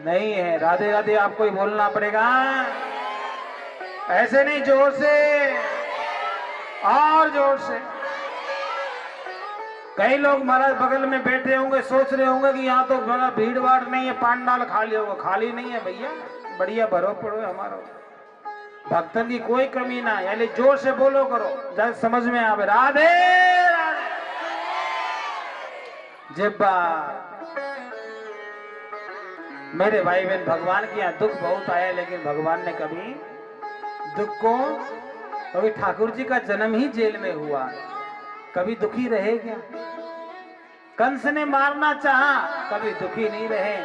नहीं है। राधे राधे आपको ही बोलना पड़ेगा, ऐसे नहीं, जोर से और जोर से। कई लोग महाराज बगल में बैठे होंगे, सोच रहे होंगे कि यहाँ तो बड़ा भीड़ भाड़ नहीं है, पांडाल खाली होगा। खाली नहीं है भैया, बढ़िया भरो पड़ो है हमारा। भक्तन की कोई कमी ना, यानी जोर से बोलो करो, जब समझ में आवे। राधे राधे जिब्बा। मेरे भाई बहन, भगवान के यहाँ दुख बहुत आया, लेकिन भगवान ने कभी दुख को, कभी ठाकुर जी का जन्म ही जेल में हुआ, कभी दुखी रहे क्या? कंस ने मारना चाहा, कभी दुखी नहीं रहे।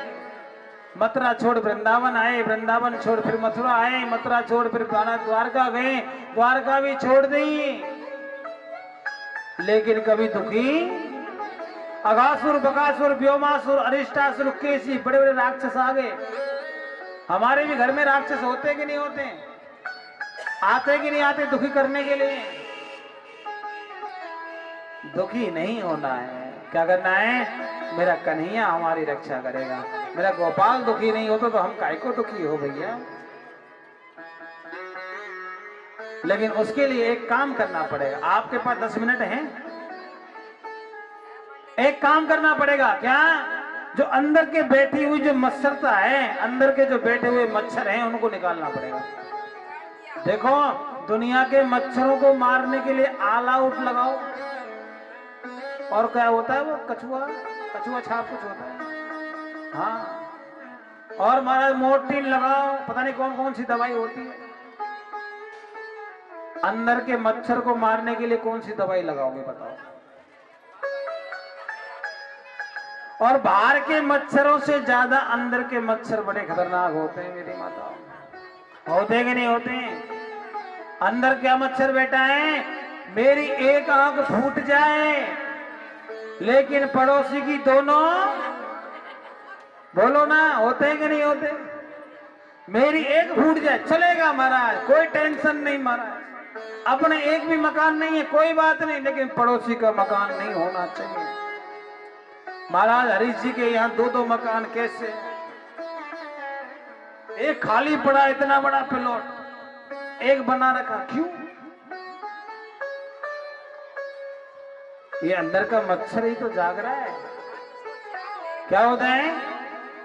मथुरा छोड़ वृंदावन आए, वृंदावन छोड़ फिर मथुरा आए, मथुरा छोड़ फिर द्वारका गए, द्वारका भी छोड़ दी, लेकिन कभी दुखी। अगासुर, बकासुर, व्योमासुर, अरिष्टासुर, केसी, बड़े बड़े राक्षस आ गए। हमारे भी घर में राक्षस होते कि नहीं होते? आते कि नहीं आते दुखी करने के लिए? दुखी नहीं होना है। क्या करना है? मेरा कन्हैया हमारी रक्षा करेगा। मेरा गोपाल दुखी नहीं होता तो हम काहे को दुखी हो भैया। लेकिन उसके लिए एक काम करना पड़ेगा। आपके पास 10 मिनट हैं? एक काम करना पड़ेगा। क्या? जो अंदर के बैठी हुई जो मच्छरता है, अंदर के जो बैठे हुए मच्छर हैं, उनको निकालना पड़ेगा। देखो, दुनिया के मच्छरों को मारने के लिए ऑल आउट लगाओ, और क्या होता है वो कछुआ, कछुआ छाप कुछ होता है, हाँ, और महाराज मोर्टीन लगाओ, पता नहीं कौन कौन सी दवाई होती है। अंदर के मच्छर को मारने के लिए कौन सी दवाई लगाओगे बताओ? और बाहर के मच्छरों से ज्यादा अंदर के मच्छर बड़े खतरनाक होते हैं मेरी माता। होते कि नहीं होते? अंदर क्या मच्छर बैठा है? मेरी एक आंख फूट जाए लेकिन पड़ोसी की दोनों, बोलो ना, होते हैं कि नहीं होते? मेरी एक फूट जाए चलेगा महाराज, कोई टेंशन नहीं महाराज। अपने एक भी मकान नहीं है कोई बात नहीं, लेकिन पड़ोसी का मकान नहीं होना चाहिए। महाराज हरीश जी के यहाँ 2-2 मकान कैसे? एक खाली पड़ा इतना बड़ा प्लॉट, एक बना रखा, क्यों? ये अंदर का मच्छर ही तो जाग रहा है। क्या होता है?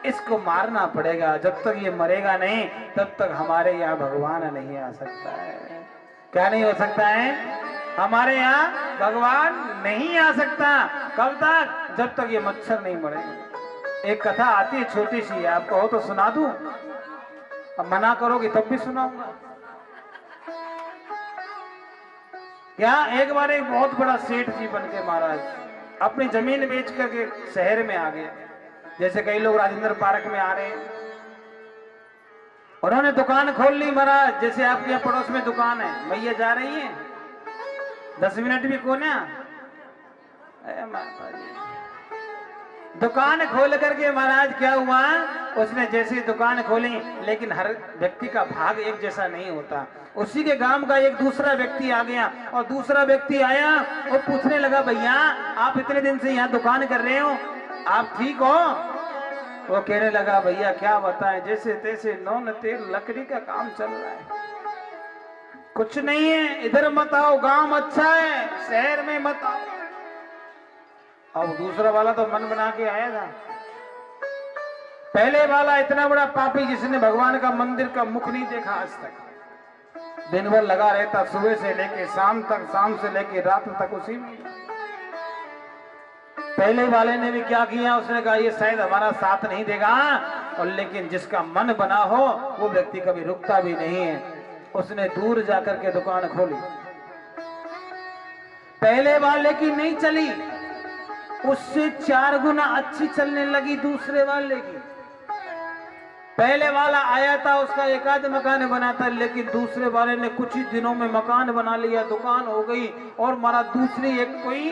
इसको मारना पड़ेगा। जब तक ये मरेगा नहीं तब तक हमारे यहाँ भगवान नहीं आ सकता है। क्या नहीं हो सकता है? हमारे यहाँ भगवान नहीं आ सकता। कब तक? जब तक ये मच्छर नहीं मरेगा। एक कथा आती है छोटी सी है, आपको हो तो सुना दूं? अब मना करोगे तब भी सुनाऊंगा। क्या? एक बार एक बहुत बड़ा सेठ जी बन के महाराज अपनी जमीन बेच करके शहर में आ गए। जैसे कई लोग राजेंद्र पार्क में आ रहे हैं, उन्होंने दुकान खोल ली महाराज। जैसे आपके यहाँ पड़ोस में दुकान है, मैया जा रही है 10 मिनट भी कोना, दुकान खोल करके महाराज क्या हुआ, उसने जैसी दुकान खोली, लेकिन हर व्यक्ति का भाग एक जैसा नहीं होता। उसी के गांव का एक दूसरा व्यक्ति आ गया, और दूसरा व्यक्ति आया और पूछने लगा, भैया आप इतने दिन से यहाँ दुकान कर रहे हो, आप ठीक हो? वो कहने लगा, भैया क्या बताएं, जैसे तैसे नौन तेल लकड़ी का काम चल रहा है, कुछ नहीं है। इधर मत आओ, गांव अच्छा है, शहर में मत आओ। अब दूसरा वाला तो मन बना के आया था। पहले वाला इतना बड़ा पापी जिसने भगवान का मंदिर का मुख नहीं देखा आज तक, दिन भर लगा रहता, सुबह से लेके शाम तक, शाम से लेके रात तक उसी में। पहले वाले ने भी क्या किया, उसने कहा ये शायद हमारा साथ नहीं देगा, और लेकिन जिसका मन बना हो वो व्यक्ति कभी रुकता भी नहीं है। उसने दूर जाकर के दुकान खोली। पहले वाले की नहीं चली, उससे 4 गुना अच्छी चलने लगी दूसरे वाले की। पहले वाला आया था, उसका एक आध मकान बना था, लेकिन दूसरे वाले ने कुछ ही दिनों में मकान बना लिया, दुकान हो गई, और मारा दूसरी एक कोई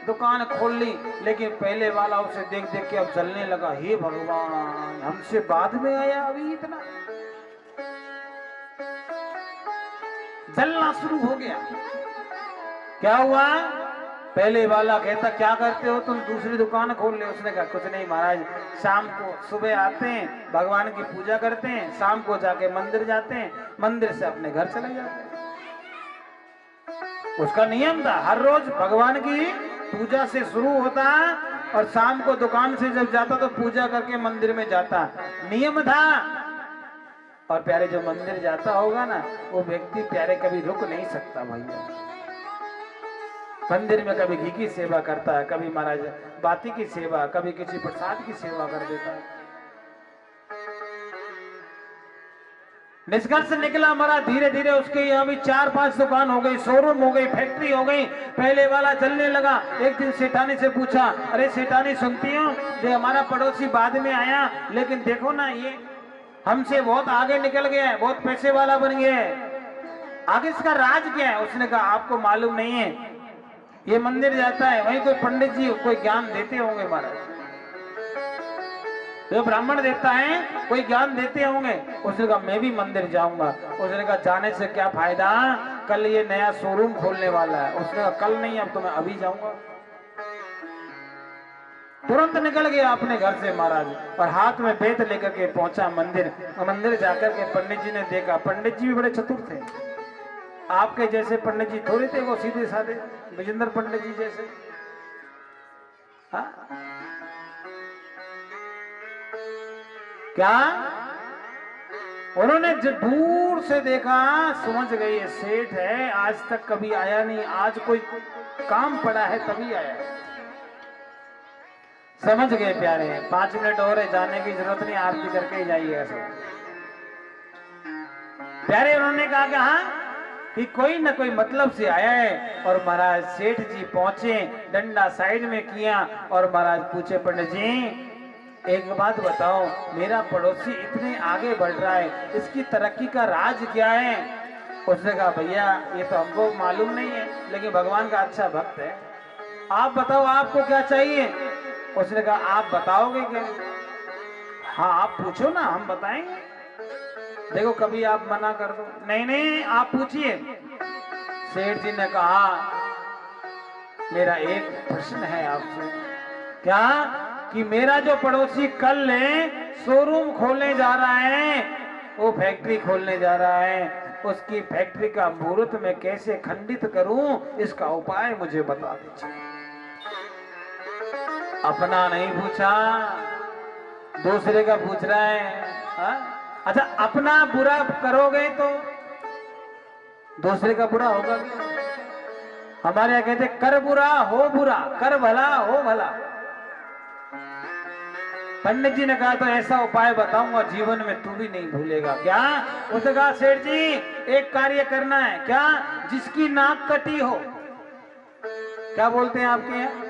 दुकान खोल ली। लेकिन पहले वाला उसे देख देख के अब जलने लगा, हे भगवान हमसे बाद में आया, अभी इतना जलना शुरू हो गया। क्या हुआ? पहले वाला कहता क्या करते हो तुम, दूसरी दुकान खोल ले। उसने कहा कुछ नहीं महाराज, शाम को सुबह आते हैं, भगवान की पूजा करते हैं, शाम को जाके मंदिर जाते हैं, मंदिर से अपने घर चले जाते हैं। उसका नियम था, हर रोज भगवान की पूजा से शुरू होता और शाम को दुकान से जब जाता तो पूजा करके मंदिर में जाता, नियम था। और प्यारे जो मंदिर जाता होगा ना, वो व्यक्ति प्यारे कभी रुक नहीं सकता भैया। मंदिर में कभी घी की सेवा करता है, कभी महाराज बाती की सेवा, कभी किसी प्रसाद की सेवा कर देता है। निष्कर्ष निकला महाराज, धीरे धीरे उसके यहाँ भी 4-5 दुकान हो गई, शोरूम हो गई, फैक्ट्री हो गई। पहले वाला चलने लगा। एक दिन सेठानी से पूछा, अरे सेठानी सुनती हो, ये हमारा पड़ोसी बाद में आया, लेकिन देखो ना ये हमसे बहुत आगे निकल गया है, बहुत पैसे वाला बन गया है, आगे इसका राज क्या है? उसने कहा आपको मालूम नहीं है, ये मंदिर जाता है, वहीं कोई पंडित जी कोई ज्ञान देते होंगे महाराज, जो ब्राह्मण देता है कोई ज्ञान देते होंगे। उसने कहा मैं भी मंदिर जाऊंगा। उसने कहा जाने से क्या फायदा, कल ये नया शोरूम खोलने वाला है। उसने कहा कल नहीं, अब तो मैं अभी जाऊंगा। तुरंत निकल गया अपने घर से महाराज और हाथ में बेत लेकर के पहुंचा मंदिर। मंदिर जाकर के पंडित जी ने देखा, पंडित जी भी बड़े चतुर थे, आपके जैसे पंडित जी थोड़े थे, वो सीधे साधे विजेंद्र पंडित जी जैसे। हाँ क्या उन्होंने जब दूर से देखा, समझ गए ये सेठ है, आज तक कभी आया नहीं, आज कोई काम पड़ा है तभी आया। समझ गए प्यारे, 5 मिनट और है, जाने की जरूरत नहीं, आरती करके ही जाइए ऐसा। प्यारे उन्होंने कहा कि हाँ कि कोई ना कोई मतलब से आया है। और महाराज सेठ जी पहुंचे, डंडा साइड में किया और महाराज पूछे, पंडित जी एक बात बताओ, मेरा पड़ोसी इतने आगे बढ़ रहा है, इसकी तरक्की का राज क्या है? उसने कहा भैया ये तो हमको मालूम नहीं है, लेकिन भगवान का अच्छा भक्त है, आप बताओ आपको क्या चाहिए? उसने कहा आप बताओगे क्या? हाँ आप पूछो ना, हम बताएंगे। देखो कभी आप मना कर दो, नहीं नहीं आप पूछिए। सेठ जी ने कहा मेरा एक प्रश्न है आपसे। क्या? कि मेरा जो पड़ोसी कल शोरूम खोलने जा रहा है, वो फैक्ट्री खोलने जा रहा है, उसकी फैक्ट्री का मुहूर्त मैं कैसे खंडित करूं, इसका उपाय मुझे बता दीजिए। अपना नहीं पूछा, दूसरे का पूछ रहा है। हा? अच्छा अपना बुरा करोगे तो दूसरे का बुरा होगा क्या? हमारे यहाँ कहते कर बुरा हो बुरा, कर भला हो भला। पंडित जी ने कहा तो ऐसा उपाय बताऊंगा जीवन में तू भी नहीं भूलेगा। क्या? उसने कहा सेठ जी एक कार्य करना है। क्या? जिसकी नाक कटी हो, क्या बोलते हैं आपके यहाँ?